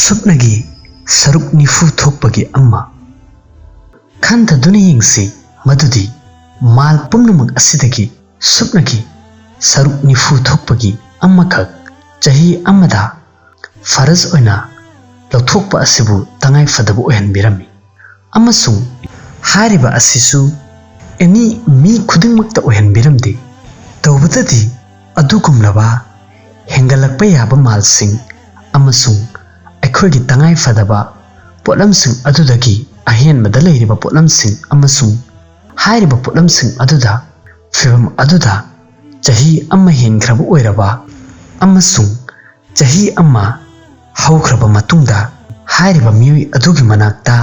सुपनगी सरुक निफु थोकपगी अम्मा खंथदुना येंगसी मदुदी माल पुम्नमक असिदगी सुपनगी सरुक निफु थोकपगी अम्मा खक चही अम्मदा फरज ओइना लौथोकपा असिबु तंगाई फदबु ओहनबिरमी अमसुंग हारिबा असिसु एनी मी खुदिंगमक्ता ओहनबिरमदे तौबददी अदुगुमलबा हेंगलकपा याबा मालसिंग अमसुंग अखोगी तंगाई फदबा पोटलमसिंग अदुदगी अहेनबदा लैरिबा पोटलमसिंग अमसुंग हारिबा पोटलमसिंग अदुदा फिल्म अदुदा चही अम्मा हेनख्रबा ओइरबा अमसुंग चही अम्मा हौख्रबा मतुंगदा हारिबा मियोई अदुगी मनाक्ता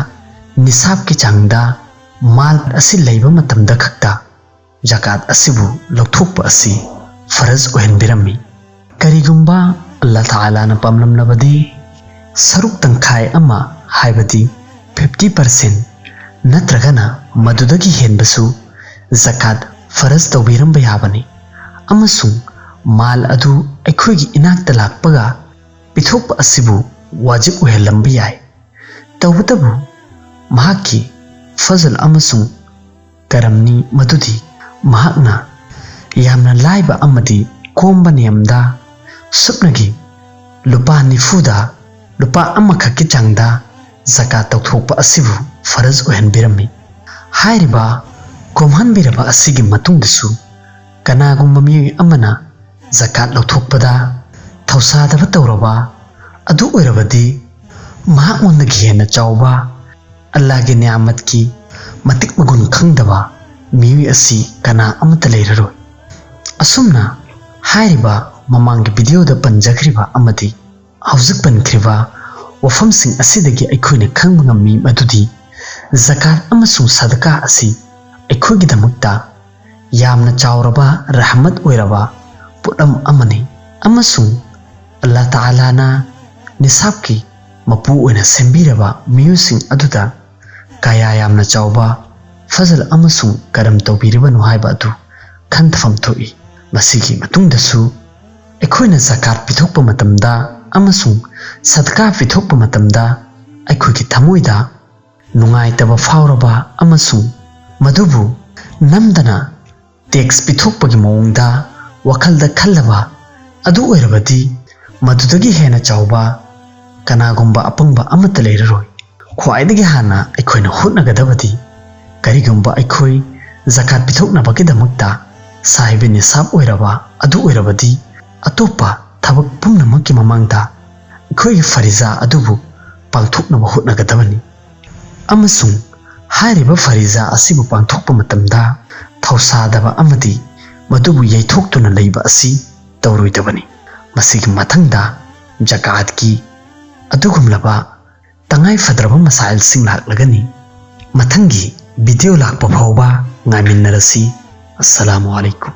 निसाब की चांगदा माल असि लैबा मतमदा खक्ता जकात असिबु लौथोकपा असि फरज ओहनबिरमी करिगुंबा अल्लाह ताला ना पमलमनबदी सरुक तंखाय अम्मा हाइबदी 50% नत्रगना मदुदगी हेनबसु जकात फरज तौबिरंबा याबनी अमसुंग माल अदु अखोगी इनाक्ता लाक्पगा पिथोकपा असिबु वाजिब ओहलंबा याय तौबतबु महाकी फजल अमसुंग करमनी मदुदी महाकना यामना लाइबा अमदी कोंबा नियमदा सुपनगी लुपा निफुदा लुपा अम्मा खक्की चांगदा जकात तौथोकपा असिबु फरज ओहनबिरमी हारिबा कोमहनबिरबा असिगी मतुंगदसु कनागुंबा मियोई अम्मना जकात लौथोकपदा थौसादबा तौरबा अदु ओइरबदी महाकमोंदगी हेन्ना चावबा अल्लाह की नियामत की मतिक मगुन खंगदबा मियोई असि कना अमता लैररोय असुमना हारिबा ममांगी वीडियो दा पंजखरिबा अमदी हौजिक पनखरिबा वफमसिंग असिदगी अखोइना खंगबा ngami मदुदी जकात अमसुंग सदका असि अखोइगिदमक्ता यामना चावरबा रहमत ओइरबा पुटम अमनी अमसुंग अल्लाह ताला ना निसाब की मपु ओइना सेंबिरबा मियुसिंग अदुदा काया यामना चावबा फजल अमसुंग करम तौबिरिबनु हाइबा अदु खंतफम थोई मसिगी मतुंगदसु अखोइना जकात पिथोकपा मतमदा अमसुंग सदका पिथोकपा मतमदा अखोइगी थमोइदा नुंगाइतबा फावरबा अमसुंग मदुबु नमदना टैक्स पिथोकपगी मौंगदा वखलदा खल्लबा अदु ओइरबदी मदुदगी हेना चावबा कनागुंबा अपंगबा अमता लैररोय ख्वाइदगी हाना अखोइना होटनगदबदी करिगुंबा अखोइ जकात पिथोकनबगिदमक्ता साहिबे निसाब ओइरबा अदु ओइरबदी अतोपा थबक पुम्नमक्की ममांगदा अखोइगी फरिजा अदुबु पांथोकनबा होटनगदबनी अमसुंग हारिबा फरिजा असिबु पांथोकपा मतमदा थौसादबा अमदी मदुबु यैथोक्तुना लैबा असि तौरोइदबनी मसिगी मथंगदा जकात की अदुगुमलबा तंगाई फदरबा मसाइल सिंग लाक्लगनी मथंगी वीडियो लाक्पा फावबा ngaminarasi assalamu alaikum।